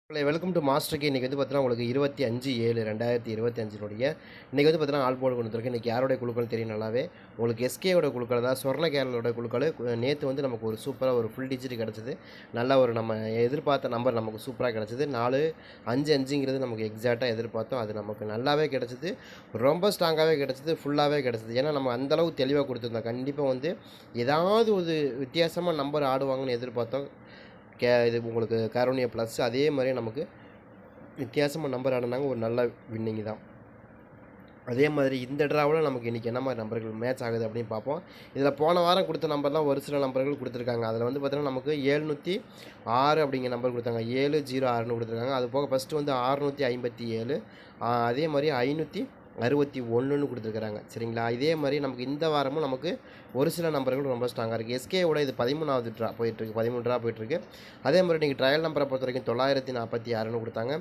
Welcome to மாஸ்டருக்கு. இன்றைக்கி வந்து பார்த்தீங்கன்னா உங்களுக்கு 25/7/2025 இன்றைக்கி வந்து பார்த்தீங்கன்னா ஆல் போர்டு கொண்டு வந்திருக்கு. இன்றைக்கி யாரோடைய குழுக்கள் தெரியும் நல்லாவே உங்களுக்கு எஸ்கேயோட குழுக்கள் தான் சொர்ண கேரளோட குழுக்கள். நேற்று வந்து நமக்கு ஒரு சூப்பராக ஒரு ஃபுல் டிஜிட் கிடச்சிது. நல்ல ஒரு நம்ம எதிர்பார்த்த நம்பர் நமக்கு சூப்பராக கிடச்சிது. 4-5-5ங்கிறது நமக்கு எக்ஸாக்டாக எதிர்பார்த்தோம். அது நமக்கு நல்லாவே கிடச்சிது. ரொம்ப ஸ்ட்ராங்காகவே கிடச்சிது. ஃபுல்லாகவே கிடச்சிது. ஏன்னா நம்ம அந்தளவு தெளிவாக கொடுத்துருந்தோம். கண்டிப்பாக வந்து ஏதாவது ஒரு வித்தியாசமாக நம்பர் ஆடுவாங்கன்னு எதிர்பார்த்தோம். இது உங்களுக்கு காரோனியா ப்ளஸ் அதே மாதிரி நமக்கு வித்தியாசமாக நம்பர் ஆடினாங்க. ஒரு நல்ல வின்னிங் தான். அதே மாதிரி இந்த ட்ராவில் நமக்கு இன்றைக்கி என்ன மாதிரி நம்பர்கள் மேட்ச் ஆகுது அப்படின்னு பார்ப்போம். இதில் போன வாரம் கொடுத்த நம்பர்லாம் ஒரு சில நம்பர்கள் கொடுத்துருக்காங்க. அதில் வந்து பார்த்திங்கன்னா நமக்கு 706 அப்படிங்கிற நம்பர் கொடுத்தாங்க. 706ன்னு கொடுத்துருக்காங்க. அது போக ஃபஸ்ட்டு வந்து 657, அதே மாதிரி 561ன்னு கொடுத்துருக்குறாங்க. சரிங்களா? இதே மாதிரி நமக்கு இந்த வாரமும் நமக்கு ஒரு சில நம்பர்கள் ரொம்ப ஸ்ட்ராங்காக இருக்குது. எஸ்கேவோட இது 13வது ட்ரா போயிட்டுருக்கு. 13 ட்ரா போயிட்டுருக்கு. அதே மாதிரி நீங்கள் ட்ரையல் நம்பரை பொறுத்த வரைக்கும் 946ன்னு கொடுத்தாங்க.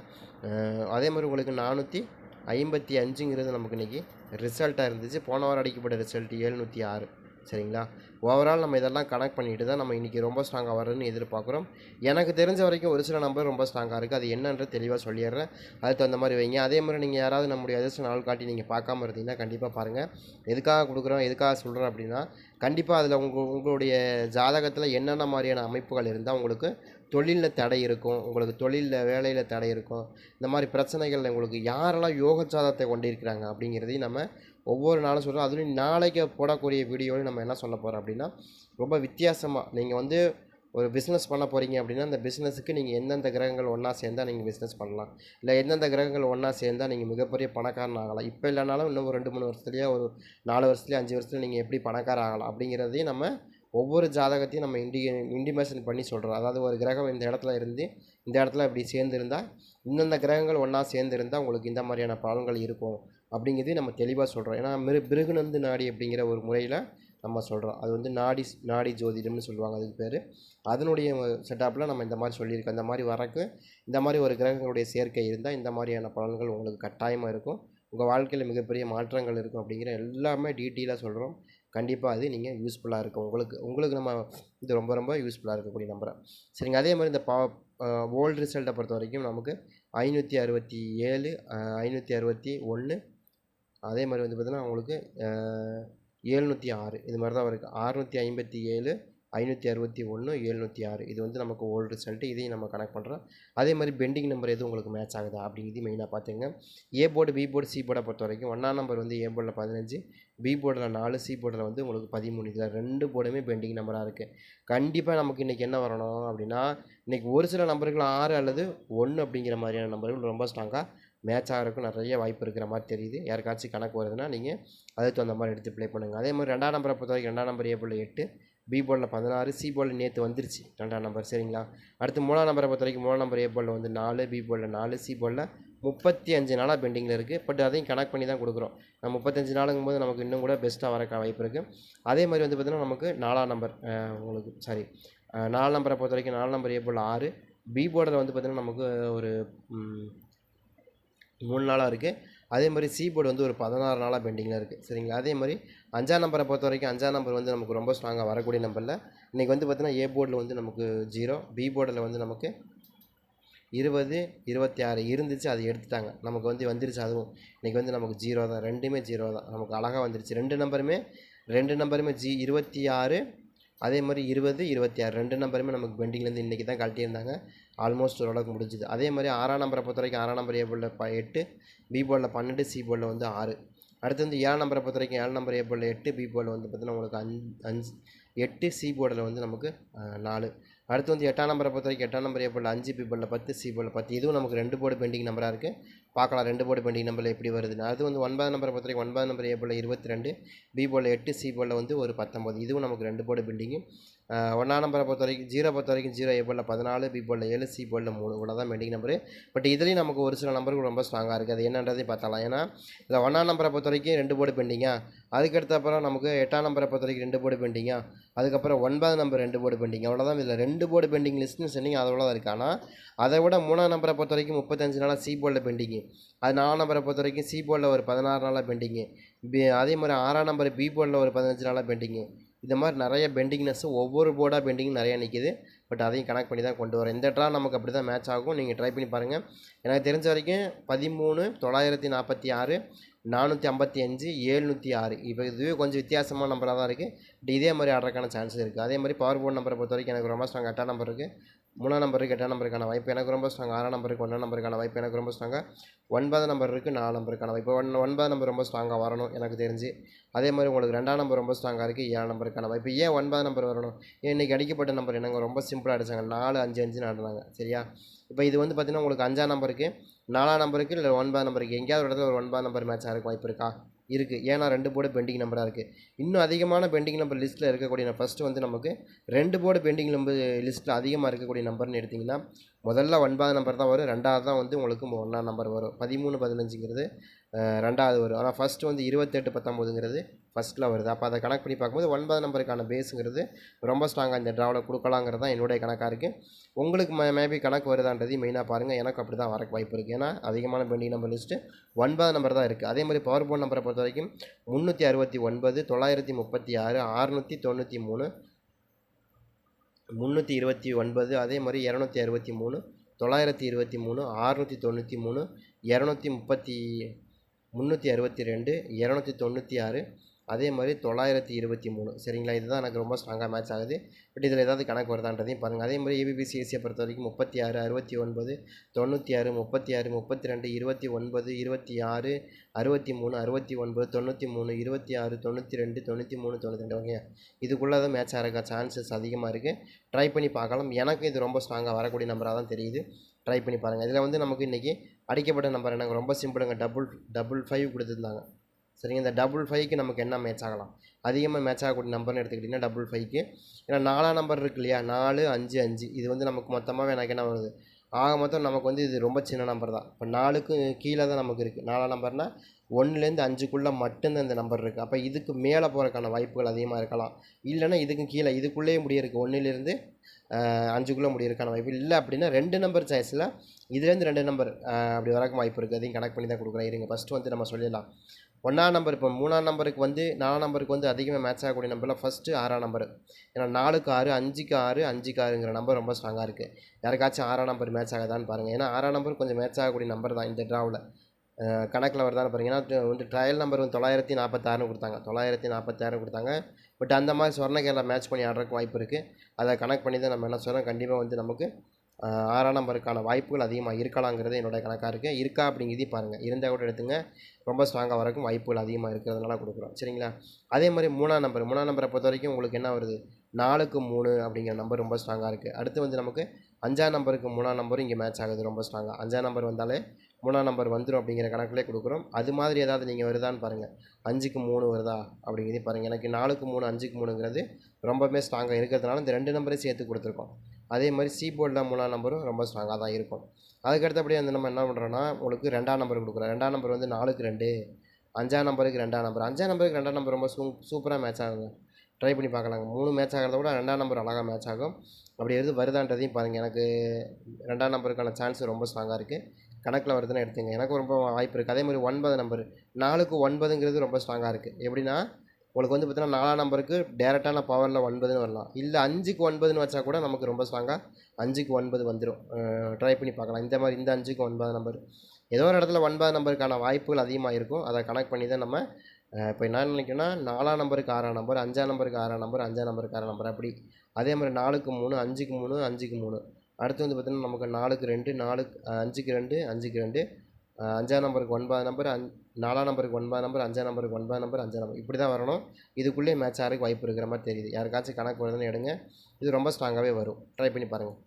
அதே மாதிரி உங்களுக்கு 455ங்கிறது நமக்கு இன்றைக்கி ரிசல்ட்டாக இருந்துச்சு. போன வாரம் அடிக்கப்பட்ட ரிசல்ட் 706. சரிங்களா? ஓவரால் நம்ம இதெல்லாம் கனெக்ட் பண்ணிட்டு தான் நம்ம இன்றைக்கி ரொம்ப ஸ்ட்ராங்காக வரும்னு எதிர்பார்க்குறோம். எனக்கு தெரிஞ்ச வரைக்கும் ஒரு சில நம்பர் ரொம்ப ஸ்ட்ராங்காக இருக்குது. அது என்னன்ற தெளிவாக சொல்லிடுறேன். அதுக்கு தகுந்த மாதிரி வைங்க. அதே மாதிரி நீங்கள் யாராவது நம்முடைய அதிர்ஷ்ட நாள் காட்டி நீங்கள் பார்க்காம இருந்தீங்கன்னா கண்டிப்பாக பாருங்கள். எதுக்காக கொடுக்குறோம், எதுக்காக சொல்கிறோம் அப்படின்னா கண்டிப்பாக அதில் உங்களுடைய ஜாதகத்தில் என்னென்ன மாதிரியான அமைப்புகள் இருந்தால் உங்களுக்கு தொழிலில் தடை இருக்கும், உங்களுக்கு தொழிலில் வேலையில் தடை இருக்கும், இந்த மாதிரி பிரச்சனைகள் உங்களுக்கு யாரெல்லாம் யோக ஜாதகத்தை கொண்டிருக்கிறாங்க அப்படிங்கிறதையும் நம்ம ஒவ்வொரு நாளும் சொல்கிறோம். அதுலேயும் நாளைக்கு போடக்கூடிய வீடியோவில் நம்ம என்ன சொல்ல போகிறோம் அப்படின்னா ரொம்ப வித்தியாசமாக நீங்கள் வந்து ஒரு பிஸ்னஸ் பண்ண போகிறீங்க அப்படின்னா அந்த பிஸ்னஸுக்கு நீங்கள் எந்தெந்த கிரகங்கள் ஒன்றா சேர்ந்தால் நீங்கள் பிஸ்னஸ் பண்ணலாம், இல்லை எந்தெந்த கிரகங்கள் ஒன்றா சேர்ந்தால் நீங்கள் மிகப்பெரிய பணக்காரன் ஆகலாம். இப்போ இல்லைனாலும் இன்னும் ஒரு 2-3 வருஷத்துலேயே ஒரு 4 வருஷத்துலேயே 5 வருஷத்துல நீங்கள் எப்படி பணக்காரன் ஆகலாம் அப்படிங்கிறதையும் நம்ம ஒவ்வொரு ஜாதகத்தையும் நம்ம இன்டிமேஷன் பண்ணி சொல்கிறோம். அதாவது ஒரு கிரகம் இந்த இடத்துல இருந்து இந்த இடத்துல இப்படி சேர்ந்துருந்தால் இந்தந்த கிரகங்கள் ஒன்றா சேர்ந்துருந்தால் உங்களுக்கு இந்த மாதிரியான பலன்கள் இருக்கும் அப்படிங்கிறதையும் நம்ம தெளிவாக சொல்கிறோம். ஏன்னா பிருகுநந்து நாடி அப்படிங்கிற ஒரு முறையில் நம்ம சொல்கிறோம். அது வந்து நாடி ஜோதிடம்னு சொல்லுவாங்க அதுக்கு பேர். அதனுடைய செட்டப்பில் நம்ம இந்த மாதிரி சொல்லியிருக்கோம். இந்த மாதிரி வரக்கு இந்த மாதிரி ஒரு கிரகங்களுடைய சேர்க்கை இருந்தால் இந்த மாதிரியான பலன்கள் உங்களுக்கு கட்டாயமாக இருக்கும். உங்கள் வாழ்க்கையில் மிகப்பெரிய மாற்றங்கள் இருக்கும் அப்படிங்கிற எல்லாமே டீட்டெயிலாக சொல்கிறோம். கண்டிப்பாக அது நீங்கள் யூஸ்ஃபுல்லாக இருக்கும். உங்களுக்கு நம்ம இது ரொம்ப ரொம்ப யூஸ்ஃபுல்லாக இருக்கக்கூடிய நம்புகிறேன். சரிங்க. அதே மாதிரி இந்த ஓல்டு ரிசல்ட்டை பொறுத்த வரைக்கும் நமக்கு 567, 561, அதே மாதிரி வந்து பார்த்திங்கன்னா உங்களுக்கு 706 இது மாதிரி தான் இருக்குது. 657, 561, 706 இது வந்து நமக்கு ஓல்டு ரிசல்ட்டு. இதையும் நம்ம கனெக்ட் பண்ணுறோம். அதே மாதிரி பெண்டிங் நம்பர் எதுவும் உங்களுக்கு மேட்ச் ஆகுதா அப்படிங்கிறது மெயினாக பார்த்துங்க. A board, B board, C போர்டை பொறுத்த வரைக்கும் 1ஆம் நம்பர் வந்து ஏ போர்டில் 15, பி போர்டில் 4, சி போர்டில் வந்து உங்களுக்கு 13. இதில் 2 போர்டுமே பெண்டிங் நம்பராக இருக்குது. கண்டிப்பாக நமக்கு இன்றைக்கி என்ன வரணும் அப்படின்னா இன்றைக்கி ஒரு சில நம்பர்கள் 6 அல்லது 1 அப்படிங்கிற மாதிரியான நம்பர்கள் ரொம்ப ஸ்ட்ராங்காக மேட்ச் ஆகிறதுக்கும் நிறைய வாய்ப்பு இருக்கிற மாதிரி தெரியுது. யாருக்காச்சும் கணக்கு வருதுன்னா நீங்கள் அதுக்கு தகுந்த மாதிரி எடுத்து ப்ளே பண்ணுங்கள். அதே மாதிரி 2ஆம் நம்பரை பொறுத்த வரைக்கும் 2ஆம் நம்பர் ஏ போர்டில் 8, பி போர்டில் 16, சி போர்டில் நேற்று வந்துருச்சு 2ஆம் நம்பர். சரிங்களா? அடுத்து 3ஆம் நம்பரை பொறுத்த வரைக்கும் 3ஆம் நம்பர் ஏ போர்டில் வந்து 4, பி போர்டில் 4, சி போர்டில் 35 நாளாக பெண்டிங்கில் இருக்குது. பட் அதையும் கனெக்ட் பண்ணி தான் கொடுக்குறோம். நம்ம 35 நாளுங்கும் போது நமக்கு இன்னும் கூட பெஸ்ட்டாக வரக்க வாய்ப்பு இருக்குது. அதே மாதிரி வந்து பார்த்திங்கன்னா நமக்கு 4ஆம் நம்பர் உங்களுக்கு 4 நம்பரை பொறுத்த வரைக்கும் 4 நம்பர் ஏ போர்டில் 6, பி போர்டில் வந்து பார்த்திங்கன்னா நமக்கு ஒரு 3 நாளாக இருக்குது. அதே மாதிரி சி போர்டு வந்து ஒரு 16 நாளாக பெண்டிங்கில் இருக்குது. சரிங்களா? அதே மாதிரி 5ஆம் நம்பரை பொறுத்த வரைக்கும் 5ஆம் நம்பர் வந்து நமக்கு ரொம்ப ஸ்ட்ராங்காக வரக்கூடிய நம்பரில் இன்றைக்கி வந்து பார்த்திங்கன்னா ஏ போர்டில் வந்து நமக்கு 0, பி போர்டில் வந்து நமக்கு 20, 26 இருந்துச்சு. அது எடுத்துட்டாங்க. நமக்கு வந்து வந்துருச்சு. அதுவும் இன்றைக்கி வந்து நமக்கு 0 தான். ரெண்டுமே 0 தான். நமக்கு அழகாக வந்துருச்சு. ரெண்டு நம்பருமே 26, அதே மாதிரி 20, 26 2 நம்பருமே நமக்கு பெண்டிங்லேருந்து இன்றைக்கி தான் கழட்டியிருந்தாங்க. ஆல்மோஸ்ட் ஓரளவுக்கு முடிஞ்சுது. அதே மாதிரி 6ஆம் நம்பரை பொறுத்த வரைக்கும் 6ஆம் நம்பர் ஏ போர்டில் 8, பி போர்டில் 12, சி போர்டில் வந்து 6. அடுத்து வந்து 7ஆம் நம்பரை பொறுத்த வரைக்கும் 7 நம்பர் ஏ போர்டில் 8, பி போர்டில் வந்து பார்த்திங்கன்னா உங்களுக்கு 8, சி போர்டில் வந்து நமக்கு 4. அடுத்து வந்து 8ஆம் நம்பரை பொறுத்த வரைக்கும் 8ஆம் நம்பர் ஏ போர்டில் 5, பி போர்டில் 10, சி போர்டில் 10. இதுவும் நமக்கு 2 போர்டு பெண்டிங் நம்பராக இருக்குது. பார்க்கலாம் 2 போர்டு பெண்டிங் நம்பரில் எப்படி வருதுன்னு. அது வந்து 9ஆம் நம்பரை பொறுத்த வரைக்கும் 9ஆம் நம்பர் ஏ போர்டில் 22, பி போர்டில் 8, சி போர்டில் வந்து ஒரு 19. இதுவும் நமக்கு 2 போர்டு பெண்டிங்கு. 1ஆம் நம்பரை பொறுத்த வரைக்கும் 0 பொறுத்த வரைக்கும் 0 ஏ போர்டில் 14, பி போர்டில் 7, சி போர்டில் 3. இவ்வளோ தான் பெண்டிங் நம்பரு. பட் இதுலேயும் நமக்கு ஒரு சில நம்பர்கள் ரொம்ப ஸ்ட்ராங்காக இருக்குது. அது என்னன்றதையும் பார்த்தலாம். ஏன்னா இதில் 1ஆம் நம்பரை பொறுத்த வரைக்கும் 2 போர்டு பெண்டிங்கா, அதுக்கடுத்த அப்புறம் நமக்கு 8ஆம் நம்பரை பொறுத்த வரைக்கும் 2 போர்டு பெண்டிங்கா, அதுக்கப்புறம் 9ஆம் நம்பர் 2 போர்டு பெண்டிங். அவ்வளோதான். இதில் 2 போர்டு பெண்டிங் லிஸ்ட்டுன்னு சொன்னீங்க அதோட தான் இருக்குது. ஆனால் அதை விட 3ஆம் நம்பரை பொறுத்த வரைக்கும் 35 நாளாக சி போர்டில் பெண்டிங்கு, அது 4ஆம் நம்பரை பொறுத்த வரைக்கும் சி போர்டில் ஒரு 16 நாளாக பெண்டிங்கு, அதே மாதிரி 6ஆம் நம்பர் பி போர்டில் ஒரு 15 நாளாக பெண்டிங்கு. இந்த மாதிரி நிறைய பெண்டிங்னஸ் ஒவ்வொரு போர்டாக பெண்டிங் நிறையா நிற்கிது. பட் அதையும் கனெக்ட் பண்ணி தான் கொண்டு வரோம். இந்த ட்ரா நமக்கு அப்படி தான் மேட்ச் ஆகும். நீங்கள் ட்ரை பண்ணி பாருங்கள். எனக்கு தெரிஞ்ச வரைக்கும் 13 946 455 706 இப்போ இதுவே கொஞ்சம் வித்தியாசமான நம்பராக தான் இருக்குது. பட் இதே மாதிரி ஆடுறதுக்கான சான்ஸ் இருக்குது. அதே மாதிரி பவர் போர்ட் நம்பரை பொறுத்த வரைக்கும் எனக்கு ரொம்ப ஸ்ட்ராங் 8ஆம் நம்பர் இருக்குது. 3ஆம் நம்பருக்கு 8ஆம் நம்பருக்கான வாய்ப்பு எனக்கு ரொம்ப ஸ்ட்ராங். 6ஆம் நம்பருக்கு 1ஆம் நம்பருக்கான வாய்ப்பு எனக்கு ரொம்ப ஸ்ட்ராங்காக. 9ஆம் நம்பர் இருக்குது. 4ஆம் நம்பருக்கான வாய்ப்பு 9ஆம் நம்பர் ரொம்ப ஸ்ட்ராங்காக வரணும் எனக்கு தெரிஞ்சு. அதே மாதிரி உங்களுக்கு 2ஆம் நம்பர் ரொம்ப ஸ்ட்ராங்காக இருக்குது. 7ஆம் நம்பருக்கான வாய்ப்பு. ஏன் 9ஆம் நம்பர் வரணும்? இன்றைக்கி அடிக்கப்பட்ட நம்பர் என்னங்க ரொம்ப சிம்பிளாக அடித்தாங்க. 4 5 5 ஆடுறாங்க. சரியா? இப்போ இது வந்து பார்த்திங்கன்னா உங்களுக்கு 5ஆம் நம்பருக்கு 4ஆம் நம்பருக்கு இல்லை 9ஆம் நம்பருக்கு எங்கேயாவது ஒரு இடத்துல ஒரு 9ஆம் நம்பர் மேட்ச் ஆகிறதுக்கு வாய்ப்பு இருக்கா? இருக்குது. ஏன்னா 2 போர்டு பெண்டிங் நம்பராக இருக்குது. இன்னும் அதிகமான பெண்டிங் நம்பர் லிஸ்ட்டில் இருக்கக்கூடிய ஃபஸ்ட்டு வந்து நமக்கு 2 போர்டு பெண்டிங் நம்பர் லிஸ்ட்டில் அதிகமாக இருக்கக்கூடிய நம்பர்னு எடுத்திங்கன்னா முதல்ல 9ஆம் நம்பர் தான் வரும். 2வது தான் வந்து உங்களுக்கு 1ஆம் நம்பர் வரும். 13 15ங்கிறது 2வது வரும். ஆனால் ஃபஸ்ட்டு வந்து 28 19ங்கிறது ஃபஸ்ட்டில் வருது. அப்போ அதை கணக்கு பண்ணி பார்க்கும்போது 9ஆம் நம்பருக்கான பேஸுங்கிறது ரொம்ப ஸ்ட்ராங்காக இந்த ட்ராவில் கொடுக்கலாங்கிறது தான் என்னுடைய கணக்காக இருக்குது. உங்களுக்கு மேபி கணக்கு வருதான்றதையும் மெயினாக பாருங்கள். எனக்கு அப்படி தான் வரக்கு வாய்ப்பு இருக்குது. ஏன்னா அதிகமான பெண்டிங் நம்பர் லிஸ்ட்டு 9ஆம் நம்பர் தான் இருக்குது. அதே மாதிரி பவர் போர்ட் நம்பரை பொறுத்த வரைக்கும் 369 936 693 329 அதே மாதிரி 263 923 693 230 362 296 அதே மாதிரி 923 சரிங்களா? இதுதான் எனக்கு ரொம்ப ஸ்ட்ராங்காக மேட்ச் ஆகுது. பட் இதில் ஏதாவது கணக்கு வருதான்றதையும் பாருங்கள். அதே மாதிரி ஏபிபிசிஎஸ்சியை பொறுத்த வரைக்கும் 36 69 96 36 32 29 26 63 69 93 26 92 93 92 ஓகே. இதுக்குள்ளே தான் மேட்ச் ஆகிற சான்சஸ் அதிகமாக இருக்குது. ட்ரை பண்ணி பார்க்கலாம். எனக்கு இது ரொம்ப ஸ்ட்ராங்காக வரக்கூடிய நம்பராக தான் தெரியுது. ட்ரை பண்ணி பாருங்கள். இதில் வந்து நமக்கு இன்றைக்கி அடிக்கப்பட்ட நம்பர் எனக்கு ரொம்ப சிம்பிளுங்க. 555 கொடுத்துருந்தாங்க. சரிங்க. இந்த 555க்கு நமக்கு என்ன மேட்ச் ஆகலாம்? அதிகமாக மேட்ச் ஆகக்கூடிய நம்பர்னு எடுத்துக்கிட்டிங்கன்னா 555க்கு. ஏன்னா 4ஆம் நம்பர் இருக்கு இல்லையா? 4 5 5 இது வந்து நமக்கு மொத்தமாகவே எனக்கு என்ன வருது? ஆக மொத்தம் நமக்கு வந்து இது ரொம்ப சின்ன நம்பர் தான். இப்போ 4க்கு கீழே தான் நமக்கு இருக்குது. 4ஆம் நம்பர்னால் 1லேருந்து 5க்குள்ளே மட்டும்தான் இந்த நம்பர் இருக்குது. அப்போ இதுக்கு மேலே போகிறதுக்கான வாய்ப்புகள் அதிகமாக இருக்கலாம். இல்லைன்னா இதுக்கு கீழே இதுக்குள்ளேயே முடியிருக்கு. 1லேருந்து 5க்குள்ளே முடியிறதுக்கான வாய்ப்பு இல்லை. அப்படின்னா 2 நம்பர் சாய்ஸில் இதுலேருந்து 2 நம்பர் அப்படி வரக்கு வாய்ப்பு இருக்குது. அதையும் கனெக்ட் பண்ணி தான் கொடுக்குறேன். இருங்க ஃபஸ்ட்டு வந்து நம்ம சொல்லிடலாம். 1ஆம் நம்பர் இப்போ 3ஆம் நம்பருக்கு வந்து 4ஆம் நம்பருக்கு வந்து அதிகமாக மேட்ச் ஆகக்கூடிய நம்பரில் ஃபஸ்ட்டு 6ஆம் நம்பர். ஏன்னா 4க்கு 6 5க்கு 6 5க்கு 6ங்கிற நம்பர் ரொம்ப ஸ்ட்ராங்காக இருக்குது. யாருக்காச்சும் 6ஆம் நம்பர் மேட்ச் ஆகுதான்னு பாருங்கள். ஏன்னா 6ஆம் நம்பர் கொஞ்சம் மேட்ச் ஆகக்கூடிய நம்பர் தான் இந்த ட்ராவில். கணக்கில் வருதான்னு பாருங்க. ஏன்னா வந்து ட்ரையல் நம்பர் வந்து 946 கொடுத்தாங்க. 946 கொடுத்தாங்க. பட் அந்த மாதிரி சொர்ணகேரளா மேட்ச் பண்ணி ஆடுறதுக்கு வாய்ப்பு இருக்குது. அதை கனெக்ட் பண்ணி தான் நம்ம என்ன சொல்கிறோம், கண்டிப்பாக வந்து நமக்கு 6ஆம் நம்பருக்கான வாய்ப்புகள் அதிகமாக இருக்கலாங்கிறது என்னோடய கணக்காக இருக்குது. இருக்கா அப்படிங்கிறதையும் பாருங்கள். இருந்தால் கூட எடுத்துங்க. ரொம்ப ஸ்ட்ராங்காக வரக்கும் வாய்ப்புகள் அதிகமாக இருக்கிறதுனால கொடுக்குறோம். சரிங்களா? அதே மாதிரி 3ஆம் நம்பரை பொறுத்த வரைக்கும் உங்களுக்கு என்ன வருது? 4க்கு 3 அப்படிங்கிற நம்பர் ரொம்ப ஸ்ட்ராங்காக இருக்குது. அடுத்து வந்து நமக்கு 5ஆம் நம்பருக்கு 3ஆம் நம்பரும் இங்கே மேட்ச் ஆகுது ரொம்ப ஸ்ட்ராங்காக. 5ஆம் நம்பர் வந்தாலே 3ஆம் நம்பர் வந்துடும் அப்படிங்கிற கணக்கிலே கொடுக்குறோம். அது மாதிரி ஏதாவது நீங்கள் வருதான்னு பாருங்கள். 5க்கு 3 வருதா அப்படிங்கிறதையும் பாருங்கள். எனக்கு 4க்கு 3 5க்கு 3ங்கிறது ரொம்பவே ஸ்ட்ராங்காக இருக்கிறதுனால இந்த 2 நம்பரையும் சேர்த்து கொடுத்துருக்கோம். அதே மாதிரி சி போர்டில் 3ஆம் நம்பரும் ரொம்ப ஸ்ட்ராங்காக தான் இருக்கும். அதுக்கடுத்தபடியே வந்து நம்ம என்ன பண்ணுறோன்னா உங்களுக்கு 2ஆம் நம்பர் கொடுக்குறோம். 2ஆம் நம்பர் வந்து 4க்கு 2 5ஆம் நம்பருக்கு 2ஆம் நம்பர் 5ஆம் நம்பருக்கு 2ஆம் நம்பர் ரொம்ப சூப்பராக மேட்ச் ஆகுங்க. ட்ரை பண்ணி பார்க்கலாங்க. 3 மேட்ச் ஆகிறத விட 2ஆம் நம்பர் அழகாக மேட்ச் ஆகும். அப்படி எது வருதான்றதையும் பாருங்கள். எனக்கு 2ஆம் நம்பருக்கான சான்ஸ் ரொம்ப ஸ்ட்ராங்காக இருக்குது. கணக்கில் வருதுன்னு எடுத்துங்க. எனக்கு ரொம்ப வாய்ப்பு இருக்குது. அதே மாதிரி 9 நம்பர் 4க்கு 9ங்கிறது ரொம்ப ஸ்ட்ராங்காக இருக்குது. எப்படின்னா உங்களுக்கு வந்து பார்த்தீங்கன்னா 4ஆம் நம்பருக்கு டேரெக்டான பவரில் 9ன்னு வரலாம். இல்லை 5க்கு 9ன்னு வச்சா கூட நமக்கு ரொம்ப ஸ்ட்ராங்காக 5க்கு 9 வந்துடும். ட்ரை பண்ணி பார்க்கலாம். இந்த மாதிரி இந்த 5க்கு 9 நம்பர் ஏதோ ஒரு இடத்துல 9 நம்பருக்கான வாய்ப்புகள் அதிகமாக இருக்கும். அதை கனெக்ட் பண்ணி தான் நம்ம இப்போ என்ன நினைக்கிறேன்னா 4ஆம் நம்பருக்கு 6ஆம் நம்பர் 5ஆம் நம்பருக்கு 6ஆம் நம்பர் 5ஆம் நம்பருக்கு 6ஆம் நம்பர் அப்படி. அதே மாதிரி 4க்கு 3 5க்கு 3 5க்கு 3 அடுத்து வந்து பார்த்திங்கன்னா நமக்கு 4க்கு 2 5க்கு 2 5க்கு 2 5ஆம் நம்பருக்கு 9 நம்பர் 4ஆம் நம்பருக்கு 9 நம்பர் 5ஆம் நம்பருக்கு 9 நம்பர் 5ஆம் நம்பர் இப்படி தான் வரணும். இதுக்குள்ளேயே மேட்ச் ஆகிறதுக்கு வாய்ப்பு இருக்கிற மாதிரி தெரியுது. யாருக்காச்சும் கணக்கு வருதுன்னு எடுங்க. இது ரொம்ப ஸ்ட்ராங்காகவே வரும். ட்ரை பண்ணி பாருங்கள்.